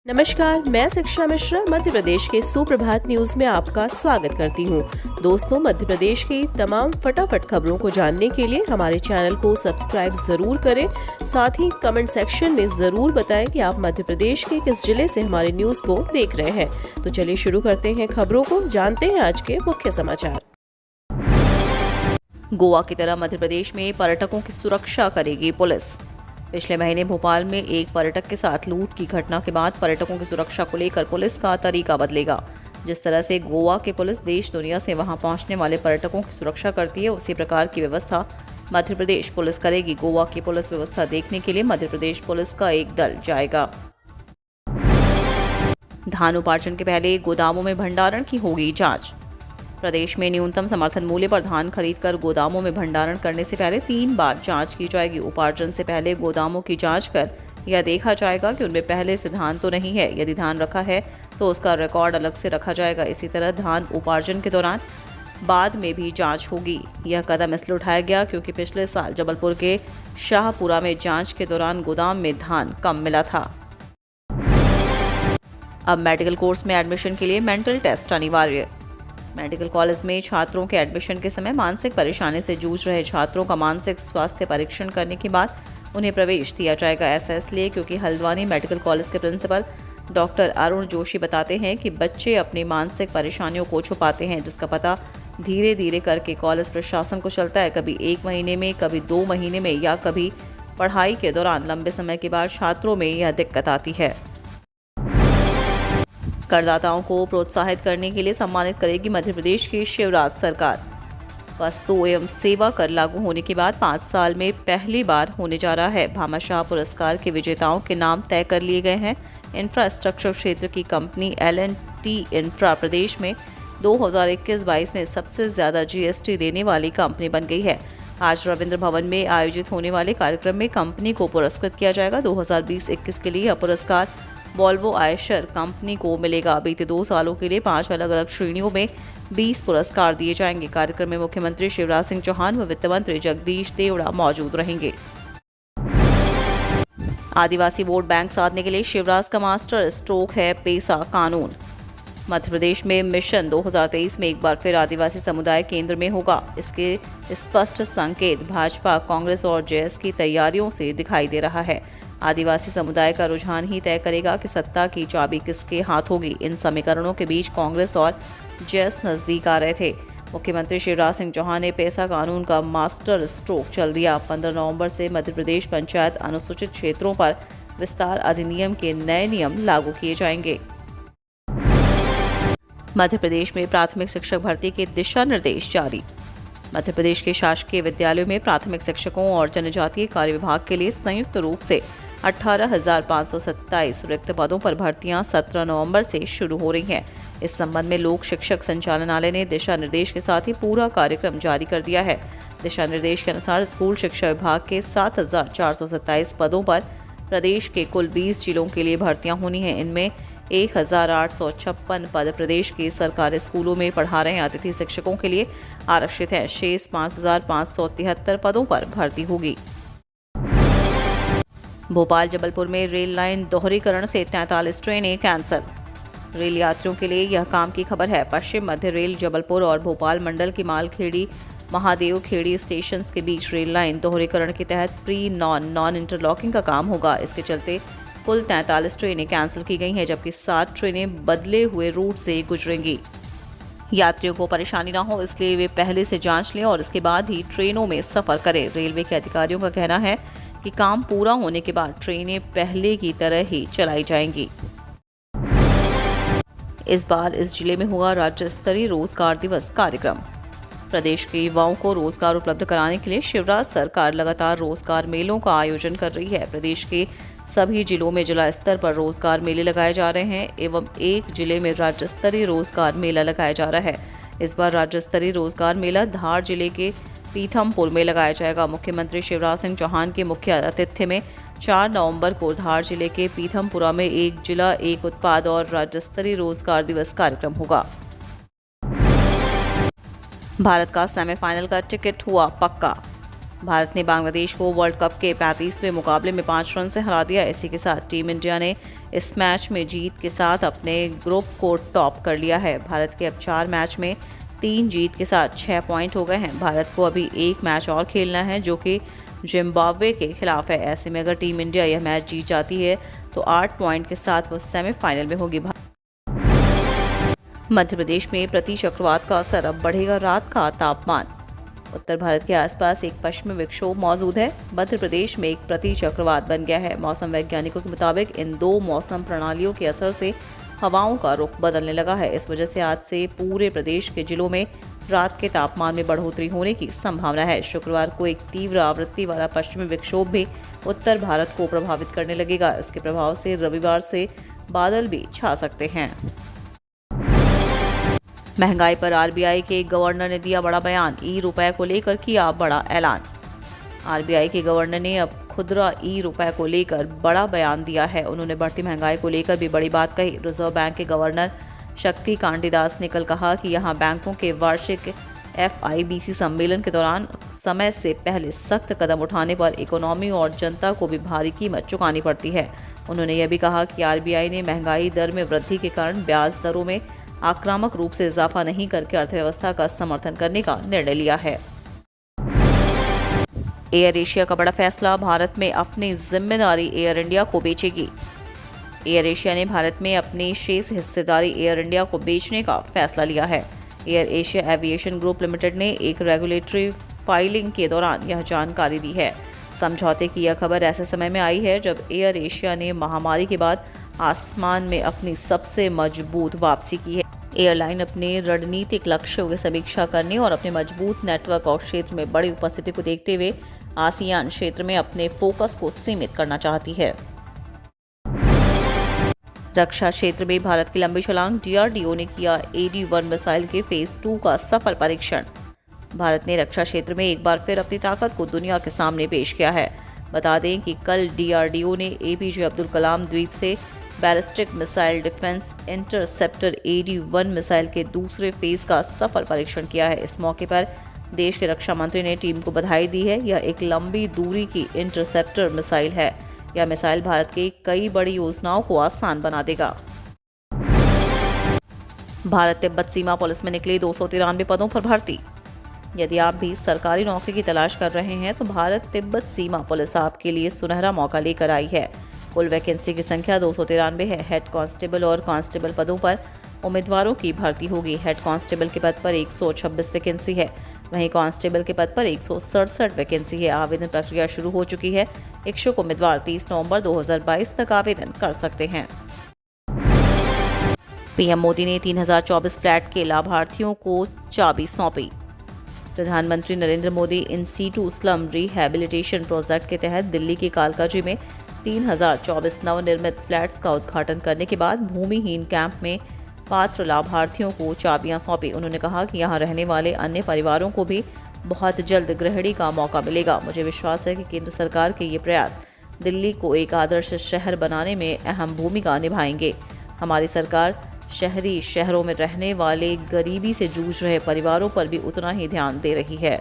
नमस्कार, मैं शिक्षा मिश्रा मध्य प्रदेश के सुप्रभात न्यूज में आपका स्वागत करती हूँ। दोस्तों, मध्य प्रदेश की तमाम फटाफट खबरों को जानने के लिए हमारे चैनल को सब्सक्राइब जरूर करें। साथ ही कमेंट सेक्शन में जरूर बताएं कि आप मध्य प्रदेश के किस जिले से हमारे न्यूज को देख रहे हैं। तो चलिए शुरू करते हैं खबरों को, जानते हैं आज के मुख्य समाचार। गोवा की तरह मध्य प्रदेश में पर्यटकों की सुरक्षा करेगी पुलिस। पिछले महीने भोपाल में एक पर्यटक के साथ लूट की घटना के बाद पर्यटकों की सुरक्षा को लेकर पुलिस का तरीका बदलेगा। जिस तरह से गोवा की पुलिस देश दुनिया से वहां पहुंचने वाले पर्यटकों की सुरक्षा करती है, उसी प्रकार की व्यवस्था मध्य प्रदेश पुलिस करेगी। गोवा की पुलिस व्यवस्था देखने के लिए मध्य प्रदेश पुलिस का एक दल जाएगा। धान उपार्जन के पहले गोदामों में भंडारण की होगी जांच। प्रदेश में न्यूनतम समर्थन मूल्य पर धान खरीदकर गोदामों में भंडारण करने से पहले 3 बार जांच की जाएगी। उपार्जन से पहले गोदामों की जांच कर यह देखा जाएगा कि उनमें पहले से धान तो नहीं है। यदि धान रखा है तो उसका रिकॉर्ड अलग से रखा जाएगा। इसी तरह धान उपार्जन के दौरान बाद में भी जांच होगी। यह कदम इसलिए उठाया गया क्योंकि पिछले साल जबलपुर के शाहपुरा में जांच के दौरान गोदाम में धान कम मिला था। अब मेडिकल कोर्स में एडमिशन के लिए मेंटल टेस्ट अनिवार्य। मेडिकल कॉलेज में छात्रों के एडमिशन के समय मानसिक परेशानी से जूझ रहे छात्रों का मानसिक स्वास्थ्य परीक्षण करने के बाद उन्हें प्रवेश दिया जाएगा। ऐसा इसलिए क्योंकि हल्द्वानी मेडिकल कॉलेज के प्रिंसिपल डॉक्टर अरुण जोशी बताते हैं कि बच्चे अपनी मानसिक परेशानियों को छुपाते हैं, जिसका पता धीरे धीरे करके कॉलेज प्रशासन को चलता है। कभी 1 महीने में, कभी 2 महीने में या कभी पढ़ाई के दौरान लंबे समय के बाद छात्रों में यह दिक्कत आती है। करदाताओं को प्रोत्साहित करने के लिए सम्मानित करेगी मध्य प्रदेश की शिवराज सरकार। वस्तु एवं सेवा कर लागू होने के बाद 5 साल में पहली बार होने जा रहा है। भामाशाह पुरस्कार के विजेताओं के नाम तय कर लिए गए हैं। इंफ्रास्ट्रक्चर क्षेत्र की कंपनी L&T इंफ्रा प्रदेश में 2021-22 में सबसे ज्यादा GST देने वाली कंपनी बन गई है। आज रविंद्र भवन में आयोजित होने वाले कार्यक्रम में कंपनी को पुरस्कृत किया जाएगा। 2020-21 के लिए यह पुरस्कार वॉल्वो आयशर कंपनी को मिलेगा। बीते 2 सालों के लिए 5 अलग अलग श्रेणियों में 20 पुरस्कार दिए जाएंगे। कार्यक्रम में मुख्यमंत्री शिवराज सिंह चौहान व वित्त मंत्री जगदीश देवड़ा मौजूद रहेंगे। आदिवासी वोट बैंक साधने के लिए शिवराज का मास्टर स्ट्रोक है पेसा कानून। मध्य प्रदेश में मिशन 2023 में एक बार फिर आदिवासी समुदाय केंद्र में होगा। इसके स्पष्ट संकेत भाजपा, कांग्रेस और जेएस की तैयारियों से दिखाई दे रहा है। आदिवासी समुदाय का रुझान ही तय करेगा कि सत्ता की चाबी किसके हाथ होगी। इन समीकरणों के बीच कांग्रेस और जेएस नजदीक आ रहे थे। मुख्यमंत्री शिवराज सिंह चौहान ने पेसा कानून का मास्टर स्ट्रोक चल दिया। 15 नवंबर से मध्य प्रदेश पंचायत अनुसूचित क्षेत्रों पर विस्तार अधिनियम के नए नियम लागू किए जाएंगे। मध्य प्रदेश में प्राथमिक शिक्षक भर्ती के दिशा निर्देश जारी। मध्य प्रदेश के शासकीय विद्यालयों में प्राथमिक शिक्षकों और जनजातीय कार्य विभाग के लिए संयुक्त रूप से 18,527 रिक्त पदों पर भर्तियां 17 नवंबर से शुरू हो रही हैं। इस संबंध में लोक शिक्षक संचालनालय ने दिशा निर्देश के साथ ही पूरा कार्यक्रम जारी कर दिया है। दिशा निर्देश के अनुसार स्कूल शिक्षा विभाग के 7,427 पदों पर प्रदेश के कुल 20 जिलों के लिए भर्तियां होनी हैं। इनमें 1,856 पद प्रदेश के सरकारी स्कूलों में पढ़ा रहे अतिथि शिक्षकों के लिए आरक्षित हैं। शेष 5,573 पदों पर भर्ती होगी। भोपाल जबलपुर में रेल लाइन दोहरीकरण से 43 ट्रेनें कैंसल। रेल यात्रियों के लिए यह काम की खबर है। पश्चिम मध्य रेल जबलपुर और भोपाल मंडल की मालखेड़ी महादेव खेड़ी स्टेशन के बीच रेल लाइन दोहरीकरण के तहत प्री नॉन इंटरलॉकिंग का काम होगा। इसके चलते कुल 43 ट्रेनें कैंसिल की गई हैं, जबकि 7 ट्रेनें बदले हुए रूट से गुजरेंगी। यात्रियों को परेशानी ना हो इसलिए वे पहले से जांच लें और इसके बाद ही ट्रेनों में सफर करें। रेलवे के अधिकारियों का कहना है कि काम पूरा होने के बाद ट्रेनें पहले की तरह ही चलाई जाएंगी। इस बार इस जिले में होगा राज्य स्तरीय रोजगार दिवस कार्यक्रम। प्रदेश के युवाओं को रोजगार उपलब्ध कराने के लिए शिवराज सरकार लगातार रोजगार मेलों का आयोजन कर रही है। प्रदेश के सभी जिलों में जिला स्तर पर रोजगार मेले लगाए जा रहे हैं एवं एक जिले में राज्य स्तरीय रोजगार मेला लगाया जा रहा है। इस बार राज्य स्तरीय रोजगार मेला धार जिले के पीथमपुर में लगाया जाएगा। मुख्यमंत्री शिवराज सिंह चौहान के मुख्य आतिथ्य में 4 नवंबर को धार जिले के पीथमपुरा में एक जिला एक उत्पाद और राज्य स्तरीय रोजगार दिवस कार्यक्रम होगा। भारत का सेमीफाइनल का टिकट हुआ पक्का। भारत ने बांग्लादेश को वर्ल्ड कप के 35वें मुकाबले में 5 रन से हरा दिया। इसी के साथ टीम इंडिया ने इस मैच में जीत के साथ अपने ग्रुप को टॉप कर लिया है। भारत के अब 4 मैच में 3 जीत के साथ 6 पॉइंट हो गए हैं। भारत को अभी 1 मैच और खेलना है जो कि जिम्बाब्वे के खिलाफ है। ऐसे में अगर टीम इंडिया यह मैच जीत जाती है तो 8 पॉइंट के साथ वो सेमीफाइनल में होगी। मध्य प्रदेश में प्रति चक्रवात का असर, अब बढ़ेगा रात का तापमान। उत्तर भारत के आसपास एक पश्चिमी विक्षोभ मौजूद है। मध्य प्रदेश में एक प्रति चक्रवात बन गया है। मौसम वैज्ञानिकों के मुताबिक इन 2 मौसम प्रणालियों के असर से हवाओं का रुख बदलने लगा है। इस वजह से आज से पूरे प्रदेश के जिलों में रात के तापमान में बढ़ोतरी होने की संभावना है। शुक्रवार को एक तीव्र आवृत्ति वाला पश्चिमी विक्षोभ भी उत्तर भारत को प्रभावित करने लगेगा। इसके प्रभाव से रविवार से बादल भी छा सकते हैं। महंगाई पर आरबीआई के गवर्नर ने दिया बड़ा बयान। रुपए को लेकर किया बड़ा ऐलान। आरबीआई के गवर्नर ने अब खुदरा रुपए को लेकर बड़ा बयान दिया है। उन्होंने बढ़ती महंगाई को लेकर भी बड़ी बात कही। रिजर्व बैंक के गवर्नर शक्ति कांतिदास ने कल कहा कि यहां बैंकों के वार्षिक FIBC सम्मेलन के दौरान समय से पहले सख्त कदम उठाने पर इकोनॉमी और जनता को भी भारी कीमत चुकानी पड़ती है। उन्होंने यह भी कहा कि आरबीआई ने महंगाई दर में वृद्धि के कारण ब्याज दरों में आक्रामक रूप से इजाफा नहीं करके अर्थव्यवस्था का समर्थन करने का निर्णय लिया है। एयर एशिया का बड़ा फैसला, भारत में अपनी जिम्मेदारी एयर इंडिया को बेचेगी। एयर एशिया ने भारत में अपनी शेष हिस्सेदारी एयर इंडिया को बेचने का फैसला लिया है। Air Asia aviation group limited ने एक रेगुलेटरी फाइलिंग के दौरान यह जानकारी दी है। समझौते की यह खबर ऐसे समय में आई है जब एयर एशिया ने महामारी के बाद आसमान में अपनी सबसे मजबूत वापसी की है। एयरलाइन अपने रणनीतिक लक्ष्यों की समीक्षा करने और अपने मजबूत नेटवर्क और क्षेत्र में बड़ी उपस्थिति को देखते हुए आसियान क्षेत्र में अपने फोकस को सीमित करना चाहती है। रक्षा क्षेत्र में भारत की लंबी छलांग, DRDO ने किया AD-1 मिसाइल के फेज 2 का सफल परीक्षण। भारत ने रक्षा क्षेत्र में एक बार फिर अपनी ताकत को दुनिया के सामने पेश किया है। बता दें कि कल DRDO ने APJ अब्दुल कलाम द्वीप से ballistic missile defence interceptor AD-1 missile के दूसरे फेज का सफल परीक्षण किया है। इस मौके पर देश के रक्षा मंत्री ने टीम को बधाई दी है। यह एक लंबी दूरी की इंटरसेप्टर मिसाइल है। यह मिसाइल भारत की कई बड़ी योजनाओं को आसान बना देगा। भारत तिब्बत सीमा पुलिस में निकले 293 पदों पर भर्ती। यदि आप भी सरकारी नौकरी की तलाश कर रहे हैं तो भारत तिब्बत सीमा पुलिस आपके लिए सुनहरा मौका लेकर आई है। कुल वैकेंसी की संख्या 293 है। हेड कांस्टेबल और कांस्टेबल पदों पर उम्मीदवारों की भर्ती होगी। हेड कांस्टेबल के पद पर 126 वैकेंसी है, वहीं कांस्टेबल के पद पर 167 वैकेंसी है। आवेदन प्रक्रिया शुरू हो चुकी है। इच्छुक उम्मीदवार 30 नवंबर 2022 तक आवेदन कर सकते हैं। पीएम मोदी ने 3024 फ्लैट के लाभार्थियों को चाबी सौंपी। प्रधानमंत्री Narendra Modi in situ slum rehabilitation project के तहत दिल्ली के कालकाजी में 3024 नवनिर्मित फ्लैट्स का उद्घाटन करने के बाद भूमिहीन कैंप में पात्र लाभार्थियों को चाबियां सौंपी। उन्होंने कहा कि यहां रहने वाले अन्य परिवारों को भी बहुत जल्द गृहिणी का मौका मिलेगा। मुझे विश्वास है कि केंद्र सरकार के ये प्रयास दिल्ली को एक आदर्श शहर बनाने में अहम भूमिका निभाएंगे। हमारी सरकार शहरों में रहने वाले गरीबी से जूझ रहे परिवारों पर भी उतना ही ध्यान दे रही है।